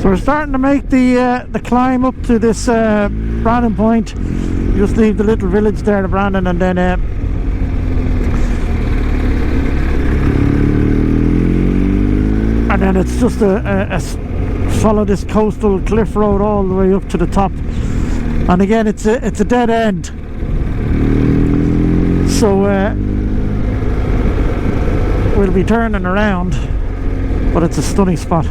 So we're starting to make the climb up to this Brandon point. Just leave the little village there to Brandon, and then it's just a follow this coastal cliff road all the way up to the top. And again, it's a dead end. So we'll be turning around, but it's a stunning spot.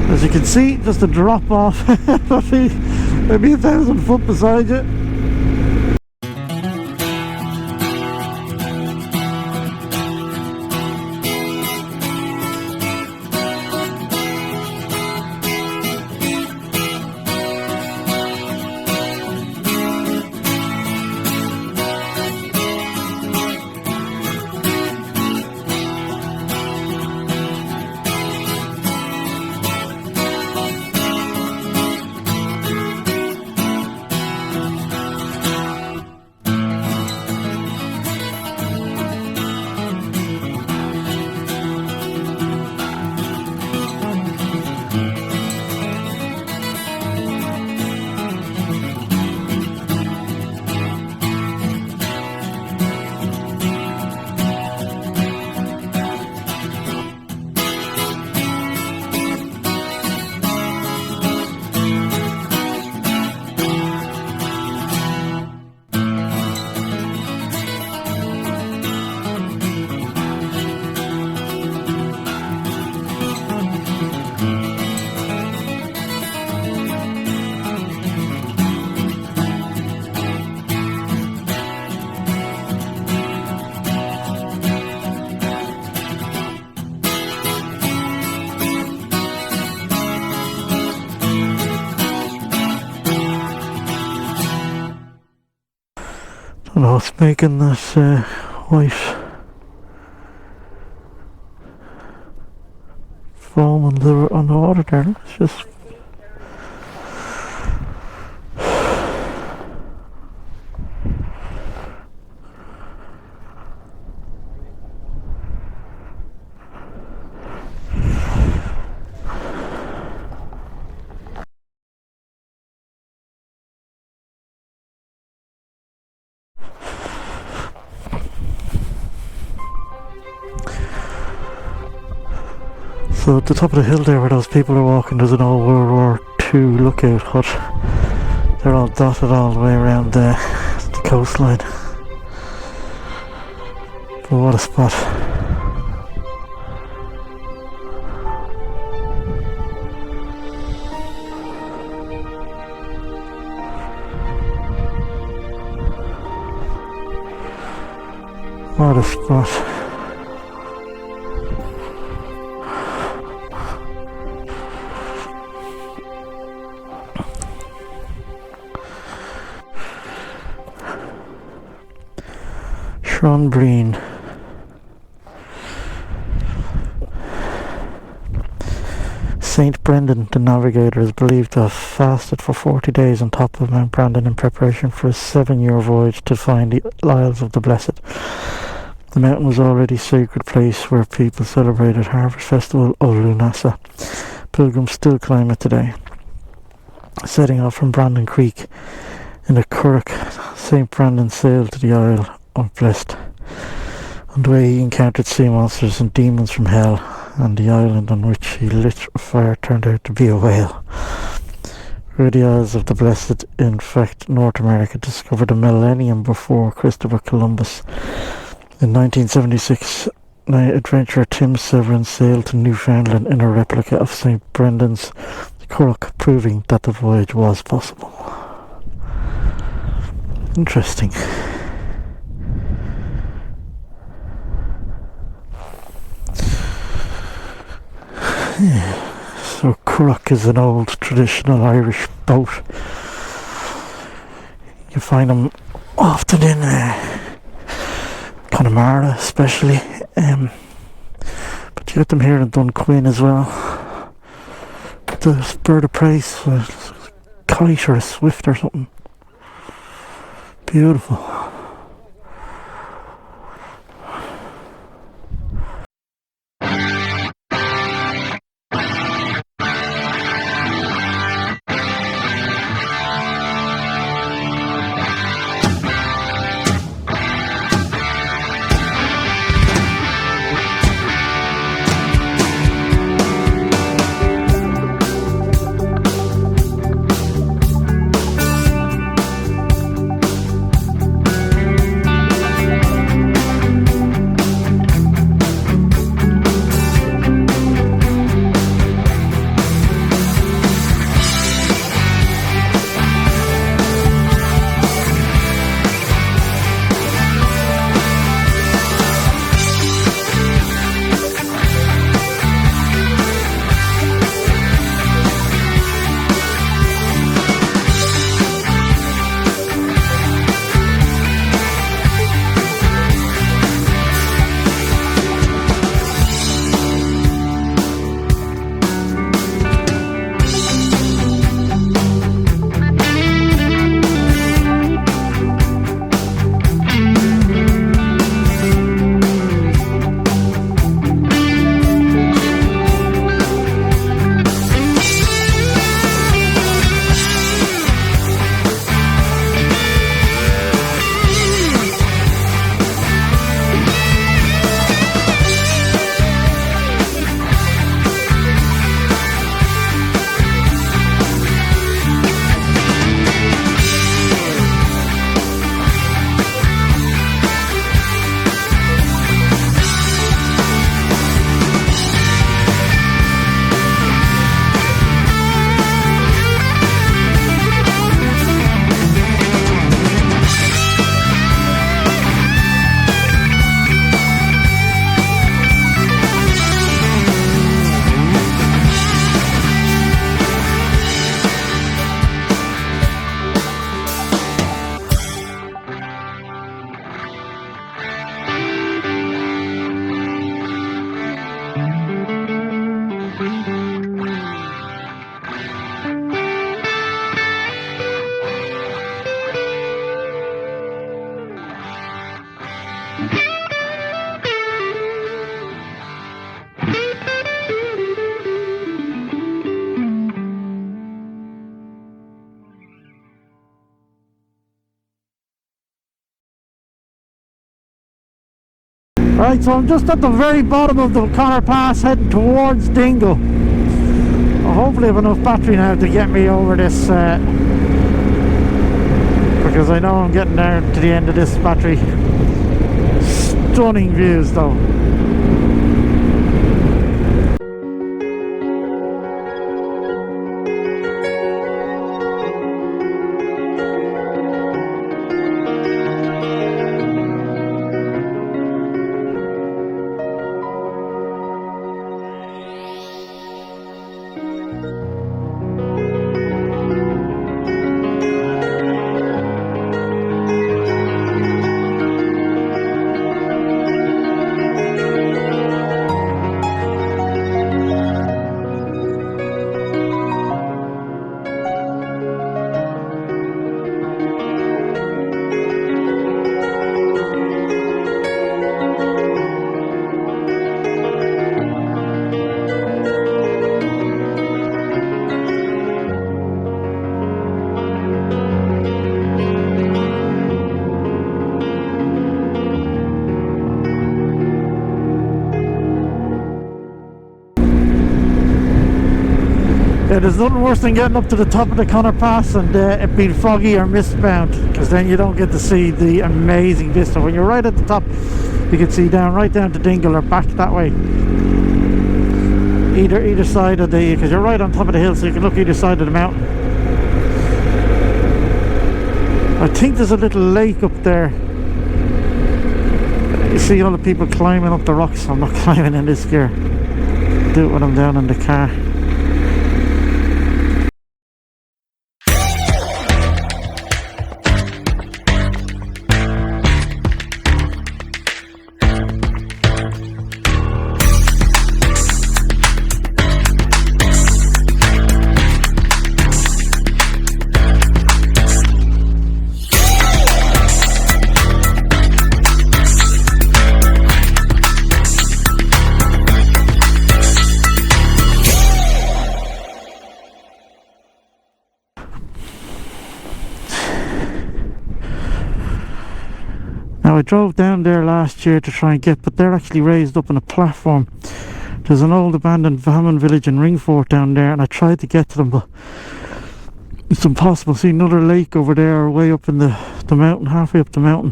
As you can see, just a drop off, maybe 1,000 foot beside you. I know it's making that white foam on the water there. It's just so at the top of the hill there where those people are walking, there's an old World War II lookout hut. They're all dotted all the way around the coastline. But what a spot. What a spot. Breen. Saint Brendan, the navigator, is believed to have fasted for 40 days on top of Mount Brandon in preparation for a 7-year voyage to find the Isles of the Blessed. The mountain was already a sacred place where people celebrated Harvest Festival of Lunasa. Pilgrims still climb it today. Setting off from Brandon Creek in the Curragh, St. Brendan sailed to the Isle of Blessed. On the way he encountered sea monsters and demons from hell, and the island on which he lit a fire turned out to be a whale. Were the Isles of the Blessed, in fact, North America, discovered a millennium before Christopher Columbus. In 1976, adventurer Tim Severin sailed to Newfoundland in a replica of St. Brendan's Crook, proving that the voyage was possible. Interesting. Yeah. So Crook is an old traditional Irish boat. You find them often in Connemara especially, but you get them here in Dunquin as well. The bird of prey, a kite or a swift or something. Beautiful. Right, so I'm just at the very bottom of the Conor Pass heading towards Dingle. I'll hopefully have enough battery now to get me over this, because I know I'm getting down to the end of this battery. Stunning views though. Yeah, there's nothing worse than getting up to the top of the Conor Pass and it being foggy or mistbound, because then you don't get to see the amazing vista. When you're right at the top, you can see right down to Dingle or back that way. Either side of the, because you're right on top of the hill, so you can look either side of the mountain. I think there's a little lake up there. You see all the people climbing up the rocks. I'm not climbing in this gear. Do it when I'm down in the car. Now I drove down there last year to try and get, but they're actually raised up on a platform. There's an old abandoned famine village in Ringfort down there, and I tried to get to them, but it's impossible. See another lake over there way up in the mountain, halfway up the mountain.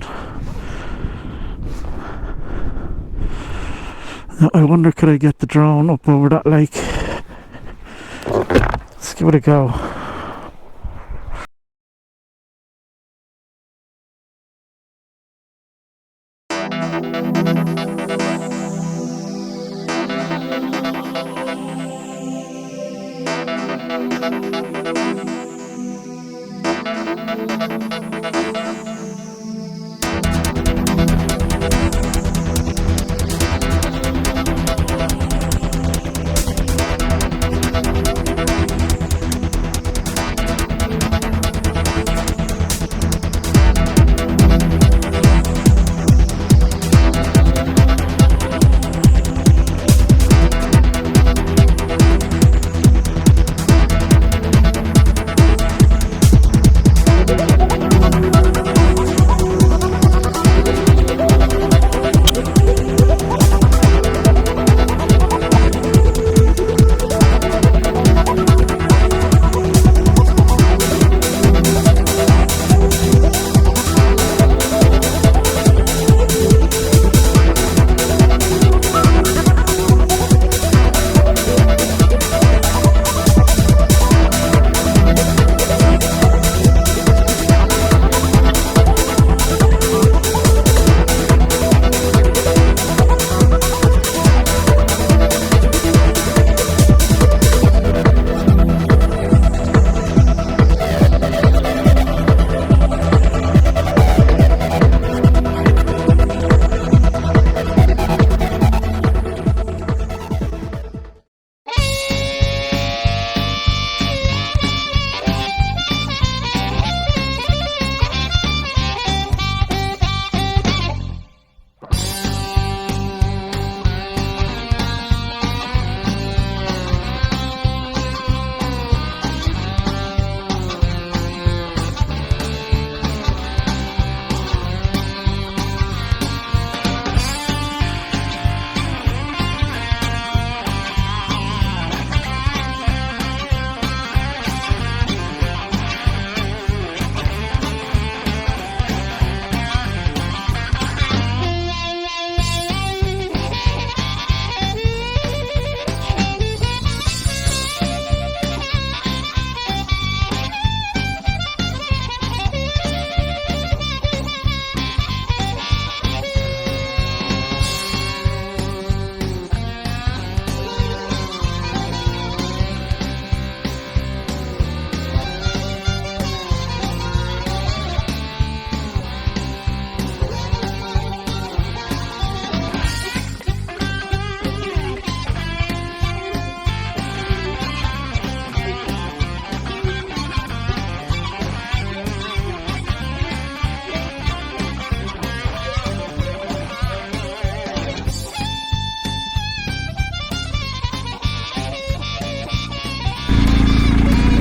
Now I wonder, could I get the drone up over that lake? Let's give it a go.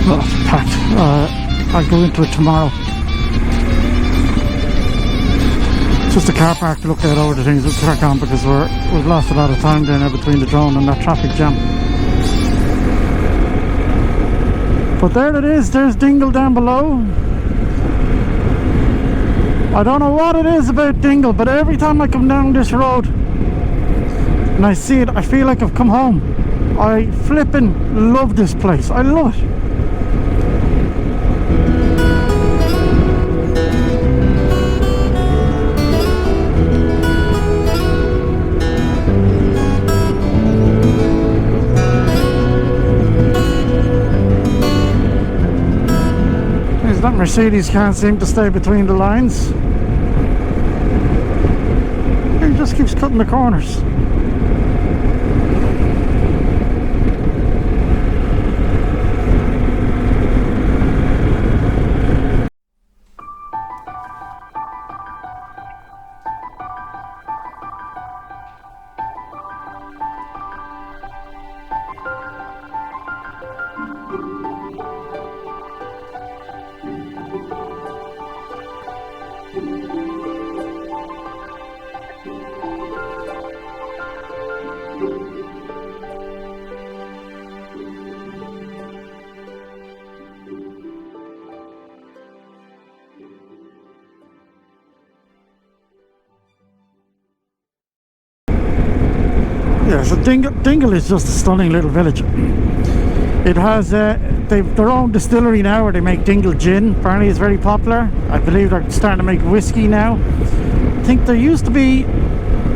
Oh, it's packed. I'll go into it tomorrow. It's just a car park to look out over the things. We'll crack on because we've lost a lot of time down there between the drone and that traffic jam. But there it is, there's Dingle down below. I don't know what it is about Dingle, but every time I come down this road and I see it, I feel like I've come home. I flippin' love this place. I love it. That Mercedes can't seem to stay between the lines. He just keeps cutting the corners. Yeah, so Dingle is just a stunning little village. It has they've their own distillery now where they make Dingle gin. Apparently it's very popular. I believe they're starting to make whiskey now. I think there used to be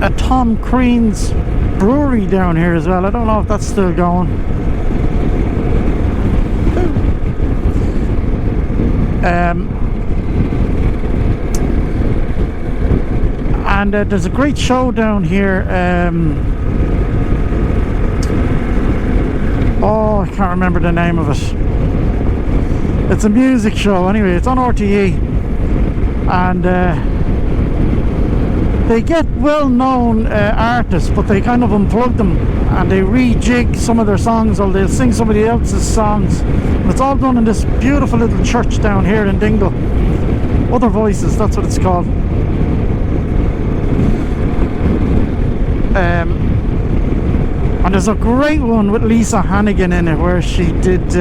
a Tom Crean's brewery down here as well. I don't know if that's still going. And there's a great show down here. Oh, I can't remember the name of it. It's a music show anyway. It's on RTE, and they get well-known artists, but they kind of unplug them and they rejig some of their songs, or they'll sing somebody else's songs. And it's all done in this beautiful little church down here in Dingle. Other Voices, that's what it's called. And there's a great one with Lisa Hannigan in it where she did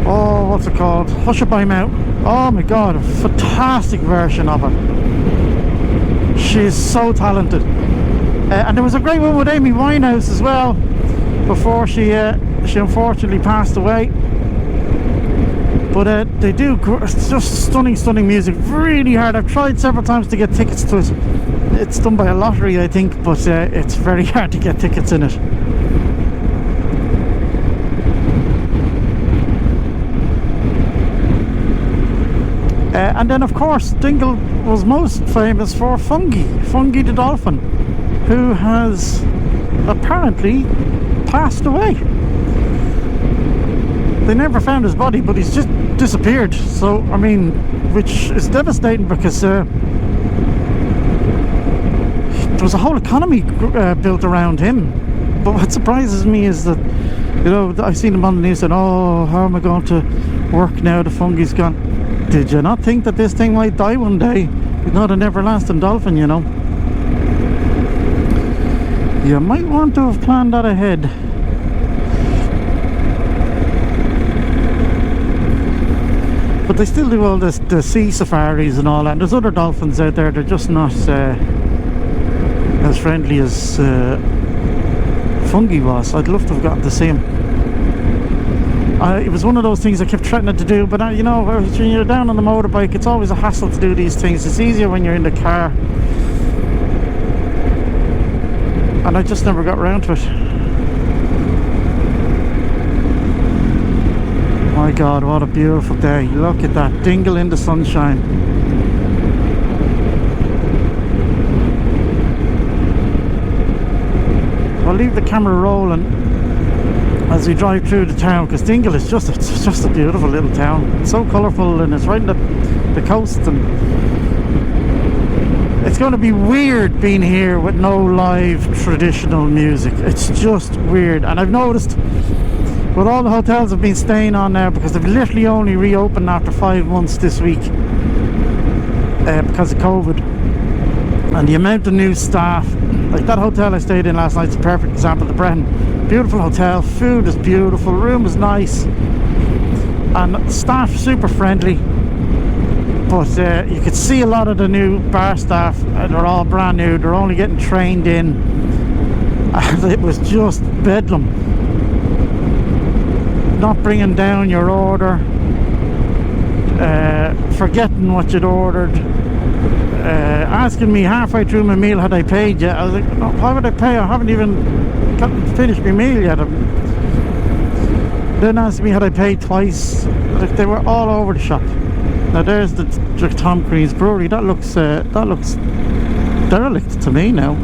oh, what's it called? Hush It By Mouth. Oh my god, a fantastic version of it. She's so talented. And there was a great one with Amy Winehouse as well before she unfortunately passed away. But they do, it's just stunning music. Really hard. I've tried several times to get tickets to it. It's done by a lottery, I think, but it's very hard to get tickets in it. And then, of course, Dingle was most famous for Fungi the dolphin, who has apparently passed away. They never found his body, but he's just disappeared. So, I mean, which is devastating because there was a whole economy built around him. But what surprises me is that, you know, I've seen him on the news saying, oh, how am I going to work now the fungi's gone? Did you not think that this thing might die one day? It's not an everlasting dolphin, you know. You might want to have planned that ahead. But they still do all this, the sea safaris and all that. And there's other dolphins out there, they're just not as friendly as Fungi was. I'd love to have gotten to see him. It was one of those things I kept threatening to do, but you know, when you're down on the motorbike, it's always a hassle to do these things. It's easier when you're in the car. And I just never got around to it. My God, what a beautiful day. Look at that, Dingle in the sunshine. I'll leave the camera rolling as we drive through the town, because Dingle is just a beautiful little town. It's so colourful and it's right in the coast, and it's going to be weird being here with no live traditional music. It's just weird. And I've noticed with all the hotels I've been staying on now, because they've literally only reopened after 5 months this week because of COVID, and the amount of new staff, like that hotel I stayed in last night's a perfect example. The Brennan, Beautiful hotel, food is beautiful, room is nice, and staff super friendly. But you could see a lot of the new bar staff, they're all brand new, they're only getting trained in, and it was just bedlam. Not bringing down your order, forgetting what you'd ordered, asking me halfway through my meal had I paid yet. I was like, no, why would I pay? I haven't even finished my meal yet. Then asked me had I paid twice. Like, they were all over the shop. Now there's the Tom Green's brewery. That looks derelict to me now.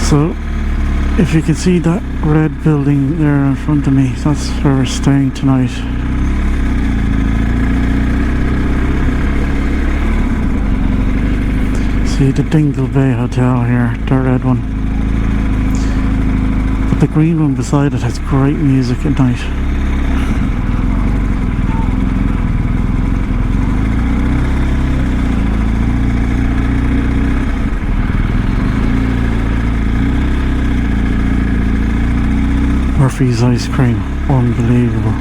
So, if you can see that red building there in front of me, that's where we're staying tonight. See the Dingle Bay Hotel here, the red one. But the green one beside it has great music at night. Murphy's ice cream, unbelievable.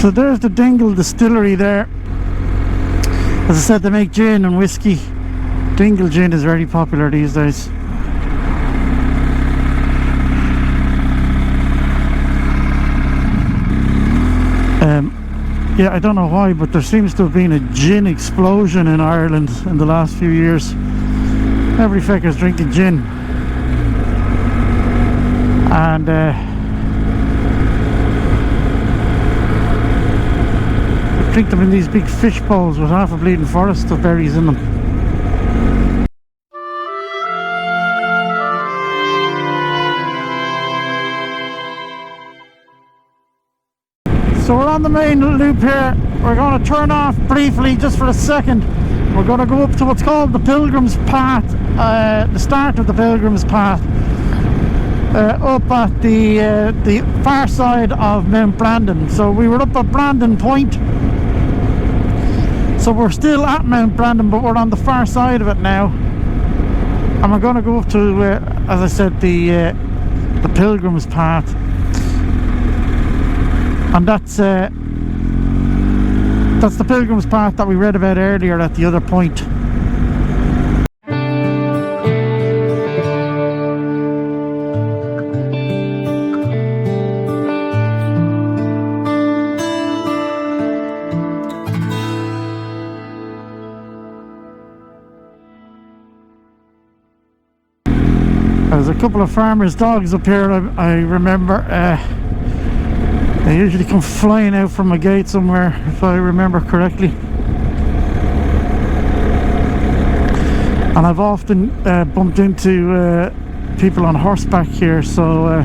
So there's the Dingle Distillery there. As I said, they make gin and whiskey. Dingle gin is very popular these days. Yeah, I don't know why, but there seems to have been a gin explosion in Ireland in the last few years. Every fecker's drinking gin. And drink them in these big fish bowls with half a bleeding forest of berries in them. So we're on the main loop here. We're going to turn off briefly just for a second. We're going to go up to what's called the Pilgrims Path, the start of the Pilgrims Path, up at the far side of Mount Brandon. So we were up at Brandon Point. So we're still at Mount Brandon, but we're on the far side of it now. And we're going to go up to, as I said, the Pilgrims Path. And that's the Pilgrims Path that we read about earlier at the other point. There's a couple of farmers' dogs up here. I remember they usually come flying out from a gate somewhere, if I remember correctly. And I've often bumped into people on horseback here, so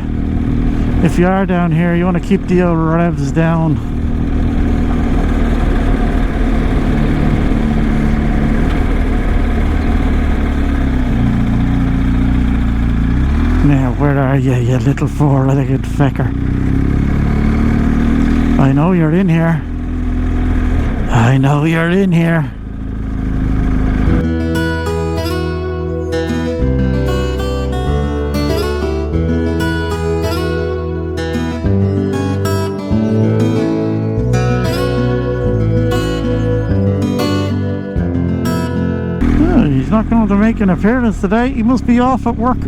if you are down here, you want to keep the old revs down. Now, where are you, you little four-legged fecker? I know you're in here. I know you're in here. Oh, he's not going to make an appearance today. He must be off at work.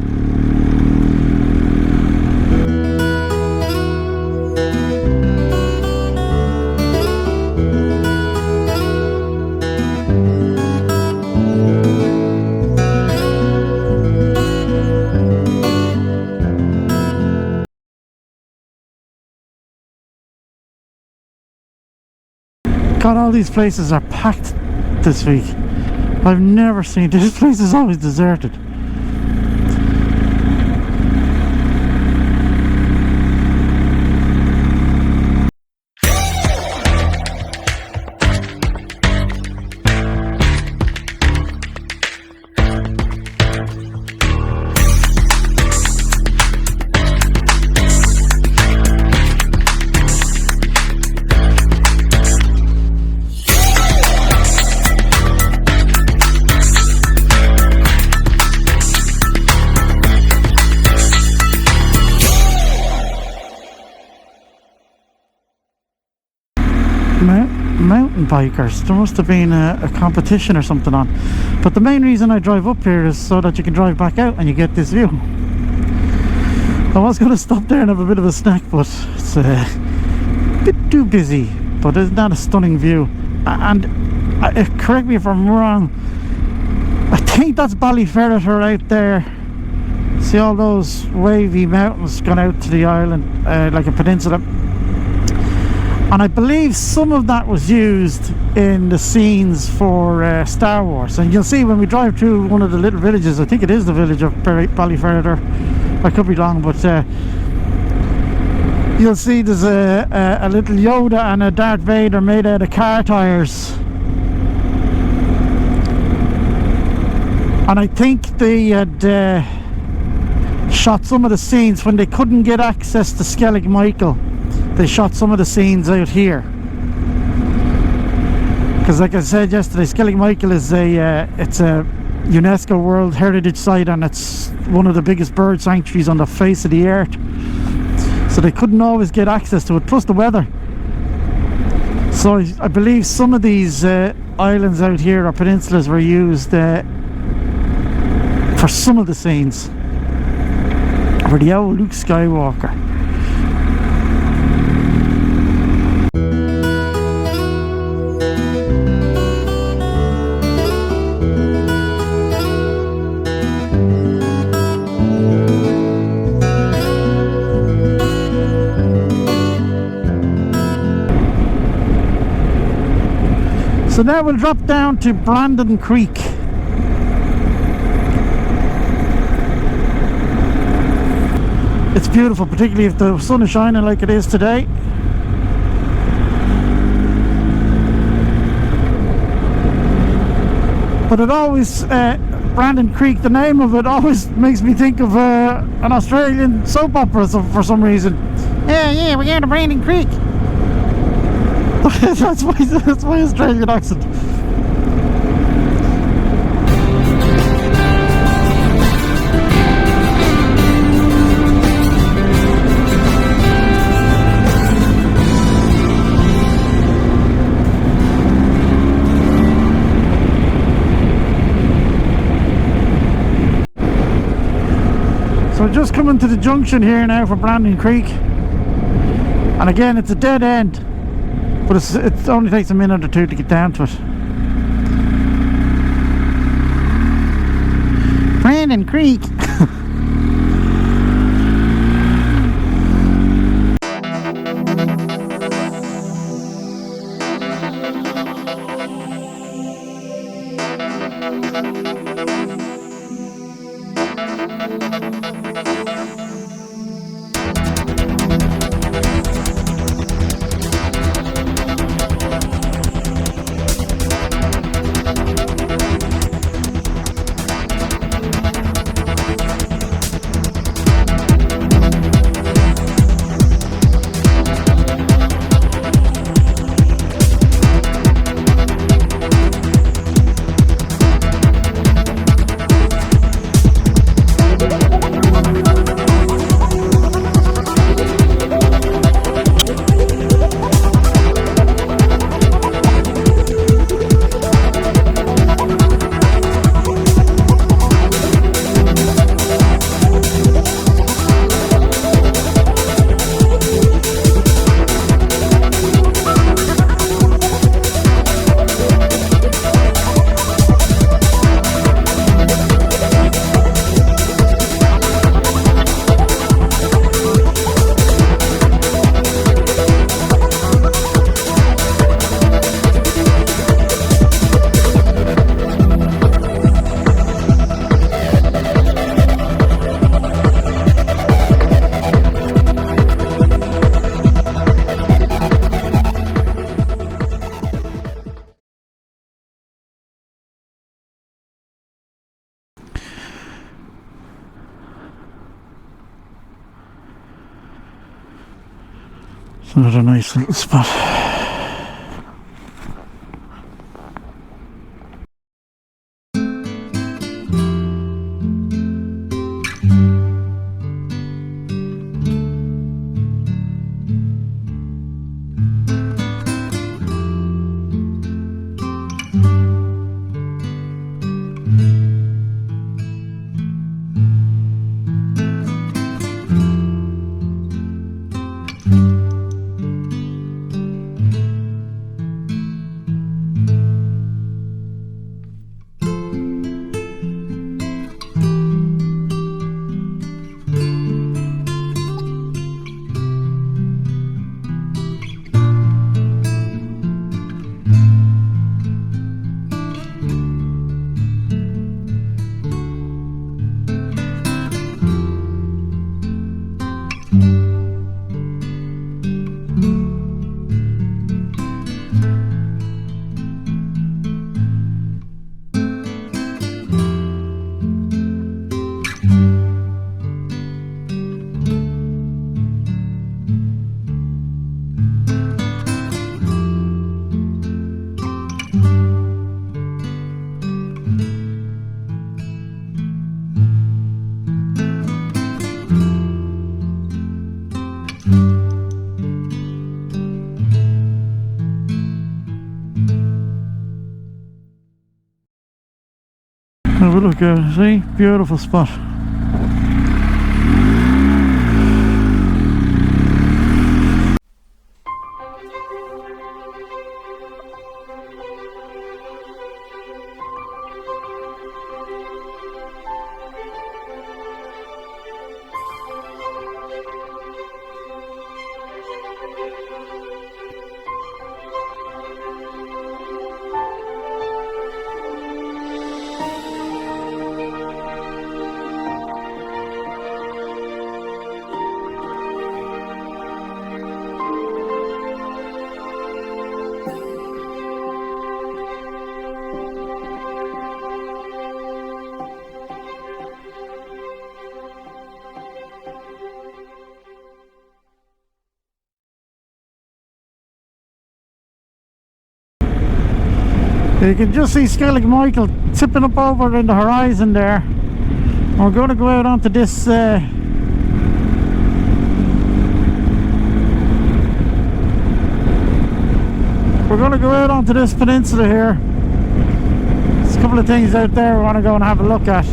God, all these places are packed this week. I've never seen this place is always deserted. Mountain bikers. There must have been a competition or something on. But the main reason I drive up here is so that you can drive back out and you get this view. I was going to stop there and have a bit of a snack, but it's a bit too busy. But isn't that a stunning view? And correct me if I'm wrong, I think that's Ballyferreter out there. See all those wavy mountains going out to the island, like a peninsula. And I believe some of that was used in the scenes for Star Wars. And you'll see when we drive through one of the little villages, I think it is the village of Ballyferreter, I could be wrong, but you'll see there's a little Yoda and a Darth Vader made out of car tyres. And I think they had shot some of the scenes when they couldn't get access to Skellig Michael. They shot some of the scenes out here, because like I said yesterday, Skellig Michael is it's a UNESCO World Heritage Site, and it's one of the biggest bird sanctuaries on the face of the earth, so they couldn't always get access to it, plus the weather. So I believe some of these islands out here, or peninsulas, were used for some of the scenes for the old Luke Skywalker. So now we'll drop down to Brandon Creek. It's beautiful, particularly if the sun is shining like it is today. But it always, Brandon Creek, the name of it always makes me think of an Australian soap opera for some reason. Yeah, we're going to Brandon Creek. That's my Australian accent. So we're just coming to the junction here now for Brandon Creek, and again it's a dead end. But it only takes a minute or two to get down to it. Brandon Creek. It's another nice little spot. Have a look at it, see? Beautiful spot. You can just see Skellig Michael tipping up over in the horizon there. We're going to go out onto this we're going to go out onto this peninsula here. There's a couple of things out there we want to go and have a look at.